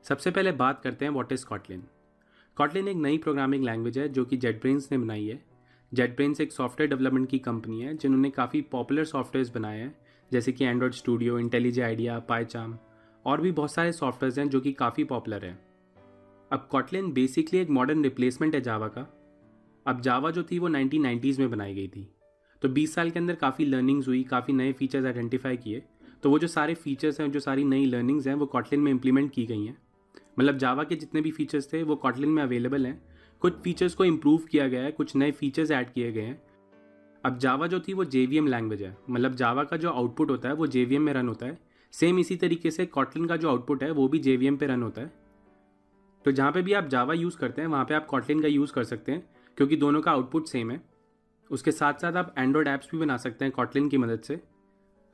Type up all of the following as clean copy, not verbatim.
सबसे पहले बात करते हैं व्हाट इज़ कॉटलिन। कॉटलिन एक नई प्रोग्रामिंग लैंग्वेज है जो कि जेटब्रेन्स ने बनाई है। जेटब्रेन्स एक सॉफ्टवेयर डेवलपमेंट की कंपनी है जिन्होंने काफ़ी पॉपुलर सॉफ्टवेयर्स बनाए हैं, जैसे कि एंड्रॉयड स्टूडियो, इंटेलिजे आइडिया, पाईचार्म और भी बहुत सारे सॉफ्टवेयर्स हैं जो कि काफ़ी पॉपुलर हैं। अब कॉटलिन बेसिकली एक मॉडर्न रिप्लेसमेंट है जावा का। अब जावा जो थी वो 1990s में बनाई गई थी, तो 20 साल के अंदर काफ़ी लर्निंग्स हुई, काफ़ी नए फीचर्स आइडेंटिफाई किए। तो वो जो सारे फीचर्स हैं, जो सारी नई लर्निंग्स हैं, वो कॉटलिन में इम्प्लीमेंट की गई हैं। मतलब जावा के जितने भी फीचर्स थे वो कॉटलिन में अवेलेबल हैं। कुछ फीचर्स को इम्प्रूव किया गया है, कुछ नए फीचर्स ऐड किए गए हैं। अब जावा जो थी वो जेवीएम लैंग्वेज है, मतलब जावा का जो आउटपुट होता है वो जेवीएम में रन होता है। सेम इसी तरीके से कॉटलिन का जो आउटपुट है वो भी जेवीएम पे रन होता है। तो जहाँ पे भी आप जावा यूज़ करते हैं वहाँ पे आप कॉटलिन का यूज़ कर सकते हैं, क्योंकि दोनों का आउटपुट सेम है। उसके साथ साथ आप एंड्रॉयड ऐप्स भी बना सकते हैं कॉटलिन की मदद से।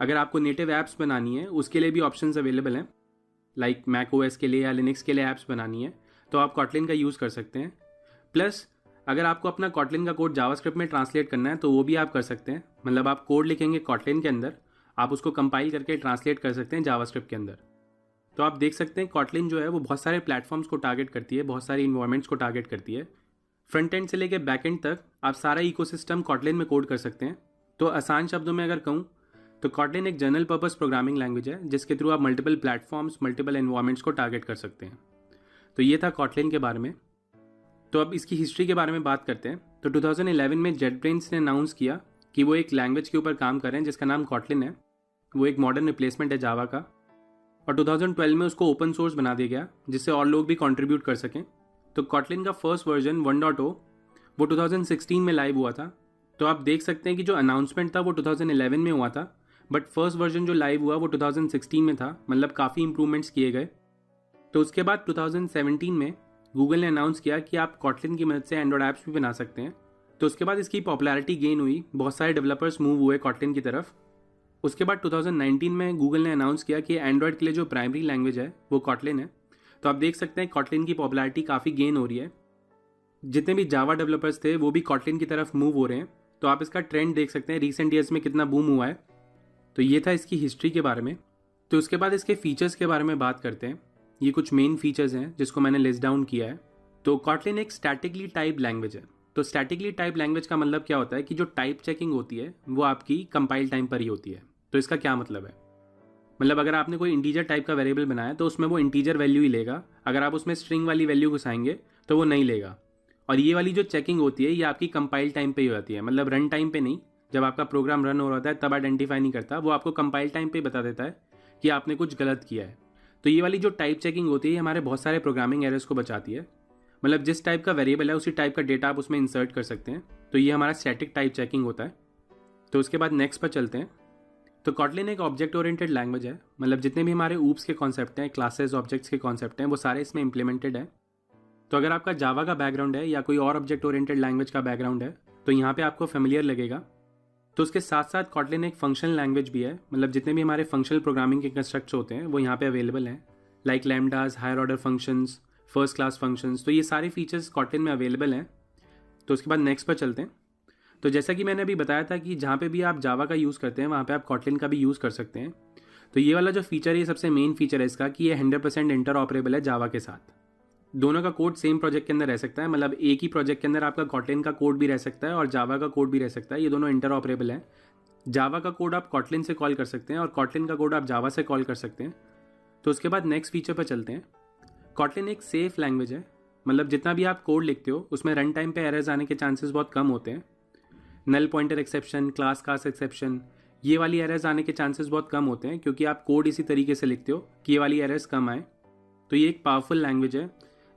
अगर आपको नेटिव ऐप्स बनानी है उसके लिए भी ऑप्शंस अवेलेबल हैं, लाइक मैक ओएस के लिए या लिनक्स के लिए ऐप्स बनानी है तो आप कॉटलिन का यूज़ कर सकते हैं। प्लस अगर आपको अपना कॉटलिन का कोड जावास्क्रिप्ट में ट्रांसलेट करना है तो वो भी आप कर सकते हैं। मतलब आप कोड लिखेंगे कॉटलिन के अंदर, आप उसको कंपाइल करके ट्रांसलेट कर सकते हैं जावास्क्रिप्ट के अंदर। तो आप देख सकते हैं कॉटलिन जो है वो बहुत सारे प्लेटफॉर्म्स को टारगेट करती है, बहुत सारी इन्वायरमेंट्स को टारगेट करती है। फ्रंट एंड से लेकर बैक एंड तक आप सारा इकोसिस्टम कॉटलिन में कोड कर सकते हैं। तो आसान शब्दों में अगर कहूँ तो कॉटलिन एक जनरल पर्पस प्रोग्रामिंग लैंग्वेज है जिसके थ्रू आप मल्टीपल प्लेटफॉर्म्स, मल्टीपल एनवायरमेंट्स को टारगेट कर सकते हैं। तो ये था कॉटलिन के बारे में। तो अब इसकी हिस्ट्री के बारे में बात करते हैं। तो 2011 में जेटब्रेन्स ने अनाउंस किया कि वो एक लैंग्वेज के ऊपर काम कर रहे हैं जिसका नाम कॉटलिन है। वो एक मॉडर्न रिप्लेसमेंट है जावा का, और 2012 में उसको ओपन सोर्स बना दिया गया जिससे और लोग भी कंट्रीब्यूट कर सकें। तो कॉटलिन का फर्स्ट वर्जन 1.0 वो 2016 में लाइव हुआ था। तो आप देख सकते हैं कि जो अनाउंसमेंट था वो 2011 में हुआ था, बट फर्स्ट वर्जन जो लाइव हुआ वो 2016 में था। मतलब काफ़ी इंप्रूवमेंट्स किए गए। तो उसके बाद 2017 में गूगल ने अनाउंस किया कि आप कॉटलिन की मदद से एंड्रॉयड ऐप्स भी बना सकते हैं। तो उसके बाद इसकी पॉपुलैरिटी गेन हुई, बहुत सारे डेवलपर्स मूव हुए कॉटलिन की तरफ। उसके बाद 2019 में गूगल ने अनाउंस किया कि एंड्रॉयड के लिए जो प्राइमरी लैंग्वेज है वो कॉटलिन है। तो आप देख सकते हैं कॉटलिन की पॉपुलैरिटी काफ़ी गेन हो रही है। जितने भी जावा डेवलपर्स थे वो भी कॉटलिन की तरफ मूव हो रहे हैं। तो आप इसका ट्रेंड देख सकते हैं रिसेंट ईयर्स में कितना बूम हुआ है। तो ये था इसकी हिस्ट्री के बारे में। तो उसके बाद इसके फीचर्स के बारे में बात करते हैं। ये कुछ मेन फीचर्स हैं जिसको मैंने लिस्ट डाउन किया है। तो कॉटलिन एक स्टैटिकली टाइप लैंग्वेज है। तो स्टैटिकली टाइप लैंग्वेज का मतलब क्या होता है कि जो टाइप चेकिंग होती है वो आपकी कंपाइल टाइम पर ही होती है। तो इसका क्या मतलब है, मतलब अगर आपने कोई इंटीजर टाइप का वेरिएबल बनाया तो उसमें वो इंटीजर वैल्यू ही लेगा। अगर आप उसमें स्ट्रिंग वाली वैल्यू घुसाएंगे तो वो नहीं लेगा। और ये वाली जो चेकिंग होती है ये आपकी कंपाइल टाइम पे ही होती है, मतलब रन टाइम पे नहीं। जब आपका प्रोग्राम रन हो रहा होता है तब आइडेंटिफाई नहीं करता, वो आपको कंपाइल टाइम पे बता देता है कि आपने कुछ गलत किया है। तो ये वाली जो टाइप चेकिंग होती है हमारे बहुत सारे प्रोग्रामिंग एरर्स को बचाती है। मतलब जिस टाइप का वेरिएबल है उसी टाइप का डेटा आप उसमें इंसर्ट कर सकते हैं। तो ये हमारा स्टैटिक टाइप चेकिंग होता है। तो उसके बाद नेक्स्ट पर चलते हैं। तो कॉटलिन एक ऑब्जेक्ट ओरिएंटेड लैंग्वेज है। मतलब जितने भी हमारे ऊप्स के कॉन्सेप्ट हैं, क्लासेस, ऑब्जेक्ट्स के कॉन्सेप्ट हैं, वो सारे इसमें इंप्लीमेंटेड है। तो अगर आपका जावा का बैकग्राउंड है या कोई और ऑब्जेक्ट ओरिएंटेड लैंग्वेज का बैकग्राउंड है तो यहाँ पे आपको फेमिलियर लगेगा। तो उसके साथ साथ कॉटलिन एक फंक्शनल लैंग्वेज भी है। मतलब जितने भी हमारे फंक्शनल प्रोग्रामिंग के कंस्ट्रक्ट्स होते हैं वो यहाँ पे अवेलेबल हैं, like lambdas, higher order functions, first class functions. तो ये सारे फीचर्स कॉटलिन में अवेलेबल हैं। तो उसके बाद नेक्स्ट पर चलते हैं। तो जैसा कि मैंने अभी बताया था कि जहाँ पे भी आप जावा का यूज़ करते हैं वहाँ पे आप कॉटलिन का भी यूज़ कर सकते हैं। तो ये वाला जो फीचर है ये सबसे मेन फीचर है इसका कि ये 100% इंटर ऑपरेबल है जावा के साथ। दोनों का कोड सेम प्रोजेक्ट के अंदर रह सकता है। मतलब एक ही प्रोजेक्ट के अंदर आपका कॉटलिन का कोड भी रह सकता है और जावा का कोड भी रह सकता है। ये दोनों इंटर ऑपरेबल है। जावा का कोड आप कॉटलिन से कॉल कर सकते हैं और कॉटलिन का कोड आप जावा से कॉल कर सकते हैं। तो उसके बाद नेक्स्ट फीचर पर चलते हैं। कॉटलिन एक सेफ लैंग्वेज है। मतलब जितना भी आप कोड लिखते हो उसमें रन टाइम पे एरर्स आने के चांसेस बहुत कम होते हैं। Null pointer exception, class cast exception, ये वाली एरर्स आने के चांसेस बहुत कम होते हैं क्योंकि आप कोड इसी तरीके से लिखते हो कि ये वाली एरर्स कम आए। तो ये एक पावरफुल लैंग्वेज है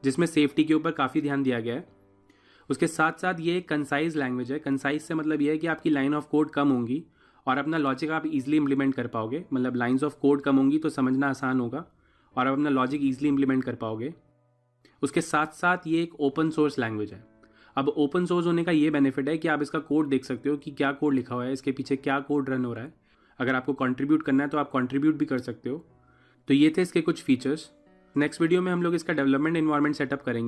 जिसमें सेफ्टी के ऊपर काफ़ी ध्यान दिया गया है। उसके साथ साथ ये एक कंसाइज लैंग्वेज है। कंसाइज से मतलब ये है कि आपकी लाइन ऑफ कोड कम होंगी और अपना लॉजिक आप इजीली इंप्लीमेंट कर पाओगे। मतलब लाइंस ऑफ कोड कम होंगी तो समझना आसान होगा और आप अपना लॉजिक ईजिली इंप्लीमेंट कर पाओगे। उसके साथ साथ ये एक ओपन सोर्स लैंग्वेज है। अब ओपन सोर्स होने का ये बेनिफिट है कि आप इसका कोड देख सकते हो कि क्या कोड लिखा हुआ है, इसके पीछे क्या कोड रन हो रहा है। अगर आपको कंट्रीब्यूट करना है तो आप कंट्रीब्यूट भी कर सकते हो। तो ये थे इसके कुछ फीचर्स। नेक्स्ट वीडियो में हम लोग इसका डेवलपमेंट एनवायरनमेंट सेटअप करेंगे।